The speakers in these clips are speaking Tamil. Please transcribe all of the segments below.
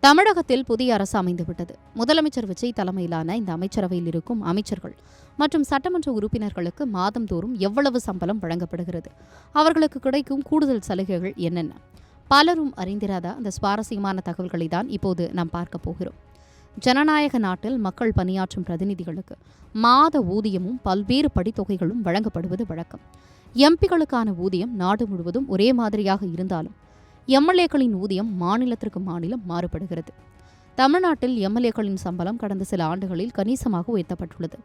தமிழகத்தில் புதிய அரசு அமைந்துவிட்டது. முதலமைச்சர் விஜய் தலைமையிலான இந்த அமைச்சரவையில் இருக்கும் அமைச்சர்கள் மற்றும் சட்டமன்ற உறுப்பினர்களுக்கு மாதந்தோறும் எவ்வளவு சம்பளம் வழங்கப்படுகிறது, அவர்களுக்கு கிடைக்கும் கூடுதல் சலுகைகள் என்னென்ன, பலரும் அறிந்திராத அந்த சுவாரஸ்யமான தகவல்களை தான் இப்போது நாம் பார்க்க போகிறோம். ஜனநாயக நாட்டில் மக்கள் பணியாற்றும் பிரதிநிதிகளுக்கு மாத ஊதியமும் பல்வேறு படித்தொகைகளும் வழங்கப்படுவது வழக்கம். எம்பிகளுக்கான ஊதியம் நாடு முழுவதும் ஒரே மாதிரியாக இருந்தாலும் எம்எல்ஏக்களின் ஊதியம் மாநிலத்திற்கு மாநிலம் மாறுபடுகிறது. தமிழ்நாட்டில் எம்எல்ஏக்களின் சம்பளம் கடந்த சில ஆண்டுகளில் கணிசமாக உயர்த்தப்பட்டுள்ளது.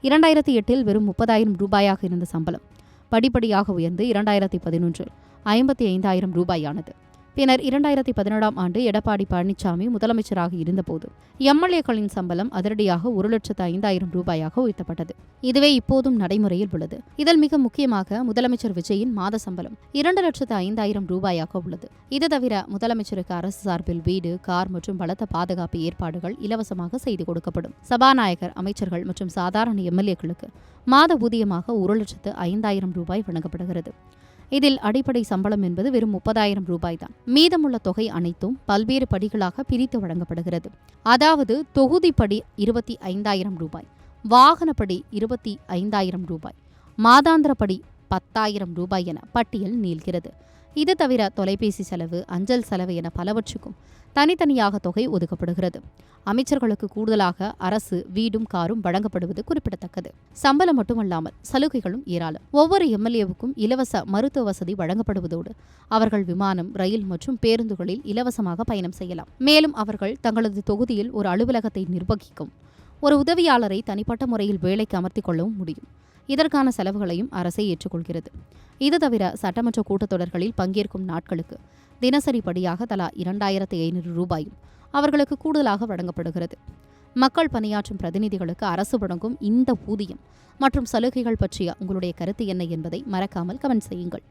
2008 வெறும் 30,000 ரூபாயாக இருந்த சம்பளம் படிப்படியாக உயர்ந்து 2011 55,000 ரூபாயானது. பின்னர் 2017 ஆண்டு எடப்பாடி பழனிசாமி முதலமைச்சராக இருந்தபோது எம்எல்ஏக்களின் சம்பளம் அதிரடியாக 1,05,000 ரூபாயாக உயர்த்தப்பட்டது. இதுவே இப்போதும் நடைமுறையில் உள்ளது. இதில் மிக முக்கியமாக முதலமைச்சர் விஜயின் மாத சம்பளம் 2,05,000 ரூபாயாக உள்ளது. இது தவிர முதலமைச்சருக்கு அரசு சார்பில் வீடு, கார் மற்றும் பலத்த பாதுகாப்பு ஏற்பாடுகள் இலவசமாக செய்து கொடுக்கப்படும். சபாநாயகர், அமைச்சர்கள் மற்றும் சாதாரண எம்எல்ஏக்களுக்கு மாத ஊதியமாக 1,05,000 ரூபாய் வழங்கப்படுகிறது. இதில் அடிப்படை சம்பளம் என்பது வெறும் 30,000 ரூபாய் தான். மீதமுள்ள தொகை அனைத்தும் பல்வேறு படிகளாக பிரித்து வழங்கப்படுகிறது. அதாவது தொகுதிப்படி 25,000 ரூபாய், வாகனப்படி 25,000 ரூபாய், மாதாந்திரப்படி 10,000 ரூபாய் என பட்டியல் நீள்கிறது. இது தவிர தொலைபேசி செலவு, அஞ்சல் செலவு என பலவற்றுக்கும் தனித்தனியாக தொகை ஒதுக்கப்படுகிறது. அமைச்சர்களுக்கு கூடுதலாக அரசு வீடும் காரும் வழங்கப்படுவது குறிப்பிடத்தக்கது. சம்பளம் மட்டுமல்லாமல் சலுகைகளும் ஏராளம். ஒவ்வொரு எம்எல்ஏவுக்கும் இலவச மருத்துவ வசதி வழங்கப்படுவதோடு அவர்கள் விமானம், ரயில் மற்றும் பேருந்துகளில் இலவசமாக பயணம் செய்யலாம். மேலும் அவர்கள் தங்களது தொகுதியில் ஒரு அலுவலகத்தை நிர்வகிக்கும் ஒரு உதவியாளரை தனிப்பட்ட முறையில் வேலைக்கு அமர்த்திக் கொள்ளவும் முடியும். இதற்கான செலவுகளையும் அரசே ஏற்றுக்கொள்கிறது. இது தவிர சட்டமன்ற கூட்டத்தொடர்களில் பங்கேற்கும் நாட்களுக்கு தினசரி படியாக தலா 2,500 ரூபாயும் அவர்களுக்கு கூடுதலாக வழங்கப்படுகிறது. மக்கள் பணியாற்றும் பிரதிநிதிகளுக்கு அரசு வழங்கும் இந்த ஊதியம் மற்றும் சலுகைகள் பற்றிய உங்களுடைய கருத்து என்ன என்பதை மறக்காமல் கமெண்ட் செய்யுங்கள்.